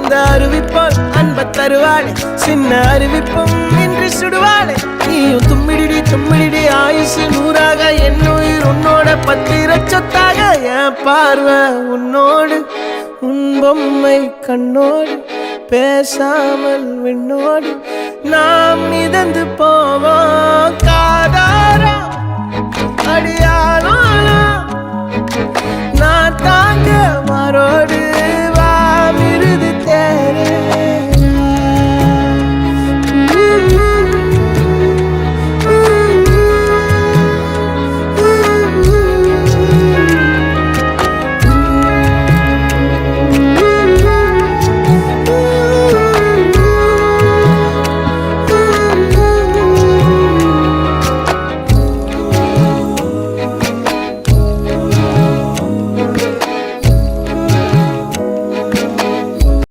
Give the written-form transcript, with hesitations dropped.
அந்த அறிவிப்பால் அன்ப தருவாளே சின்ன அறிவிப்பும் இன்று சுடுவாளே நீயும் தும்மிடி தும்மிடி ஆயுசு நூறாக என் உயிர் உன்னோட பத்திர சொத்தாக என் பார்வை உன்னோடு உன் பொம்மை கண்ணோடு பேசாமல் விண்ணோடு நாம் மிதந்து போவோம் காதாரா அடியாளோ நான் தாங்க